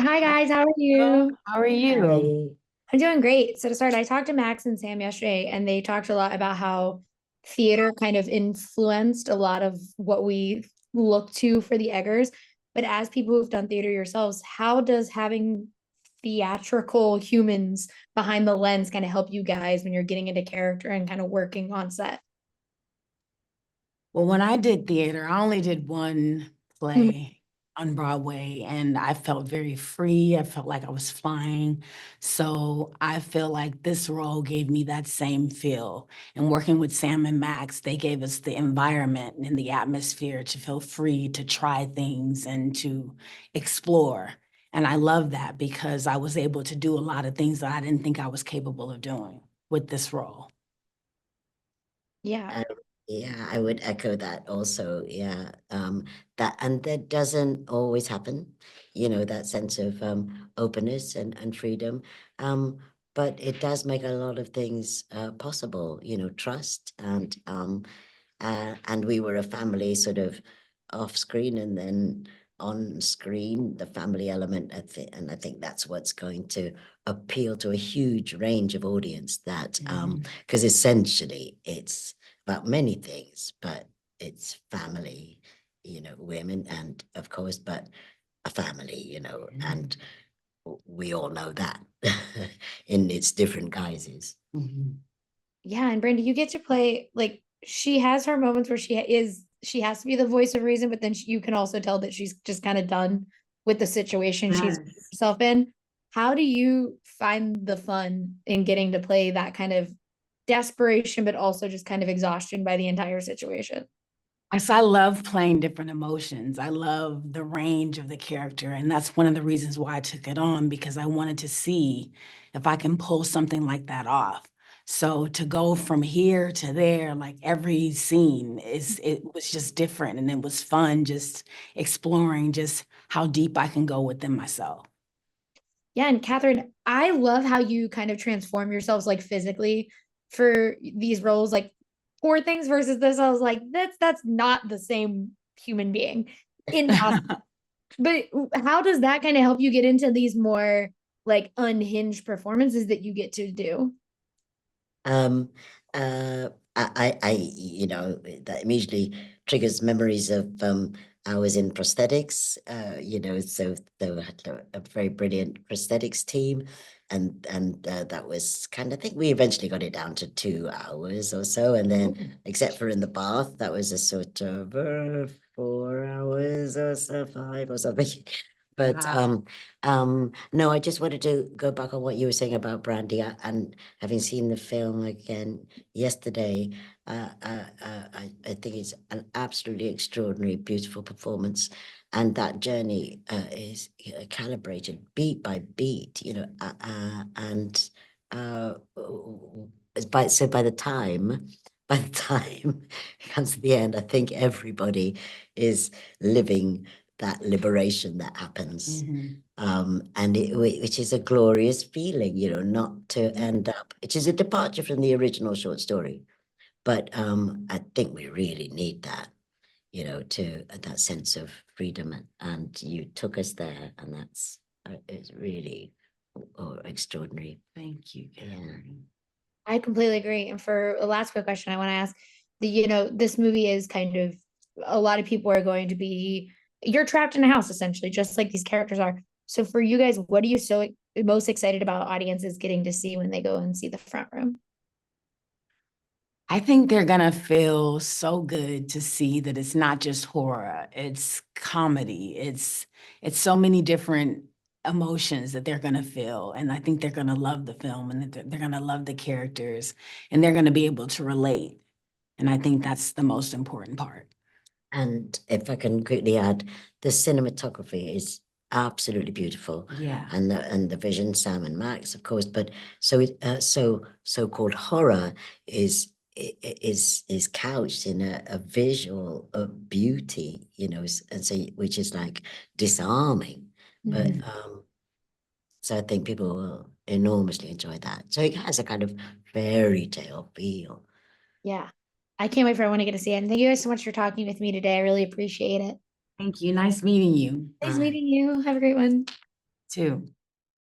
Hi guys, how are Hello, you? how are you? Hi. I'm doing great. So to start, I talked to Max and Sam yesterday, and they talked a lot about how theater kind of influenced a lot of what we look to for the Eggers. But as people who've done theater yourselves, how does having theatrical humans behind the lens kind of help you guys when you're getting into character and kind of working on set? Well, when I did theater, I only did one Mhm. play on Broadway, and I felt very free. I felt like I was flying. So I feel like this role gave me that same feel. And working with Sam and Max, they gave us the environment and the atmosphere to feel free to try things and to explore. And I love that because I was able to do a lot of things that I didn't think I was capable of doing with this role. Yeah. Uh, yeah, I would echo that also. Yeah. That and that doesn't always happen, that sense of openness and freedom. Um, but it does make a lot of things possible, trust and we were a family sort of off screen and then on screen, the family element, and I think that's what's going to appeal to a huge range of audience that because essentially it's about many things, but it's family, women and of course, but a family, and we all know that in its different guises. Mhm. Yeah, and Brandy, you get to play like she has her moments where she has to be the voice of reason, but then you can also tell that she's just kind of done with the situation she's put Yes. herself in. How do you find the fun in getting to play that kind of desperation, but also just kind of exhaustion by the entire situation? I love playing different emotions. I love the range of the character. And that's one of the reasons why I took it on because I wanted to see if I can pull something like that off. So to go from here to there, like every scene it was just different and it was fun just exploring just how deep I can go within myself. Yeah, and Kathryn, I love how you kind of transform yourselves like physically for these roles. Like poor things versus this, I was like, that's not the same human being. Impossible. But how does that kind of help you get into these more like unhinged performances that you get to do? Um, that immediately triggers memories of I was in prosthetics, so they had a very brilliant prosthetics team, and that was I think we eventually got it down to 2 hours or so, and then except for in the bath, that was a sort of 4 hours or so, five or something. But Wow. no, I just wanted to go back on what you were saying about Brandy, and having seen the film again yesterday, I think it's an absolutely extraordinary, beautiful performance, and that journey is calibrated beat by beat, and uh, by the time. By the time it comes to the end, I think everybody is living that liberation that happens, Mhm. and which is a glorious feeling, not to end up, which is a departure from the original short story. But I think we really need that, to that sense of freedom, and you took us there, and that's it's really extraordinary. Thank you, Yeah. Kathryn. I completely agree. And for a last quick question, I want to ask this movie is kind of a lot of people are going to be you're trapped in a house essentially, just like these characters are. So for you guys, what are you most excited about audiences getting to see when they go and see the front room? I think they're gonna feel so good to see that it's not just horror, it's comedy. It's so many different emotions that they're gonna feel. And I think they're gonna love the film and that they're gonna love the characters and they're gonna be able to relate. And I think that's the most important part. And if I can quickly add, the cinematography is absolutely beautiful, Yeah. and the vision, Sam and Max, of course. But so-called horror is couched in a visual of beauty, and so which is like disarming. But Mhm. so I think people will enormously enjoy that. So it has a kind of fairy tale feel. Yeah. I can't wait for everyone to get to see it. And thank you guys so much for talking with me today. I really appreciate it. Thank you. Nice meeting you. Nice Bye. meeting you. Have a great one. too.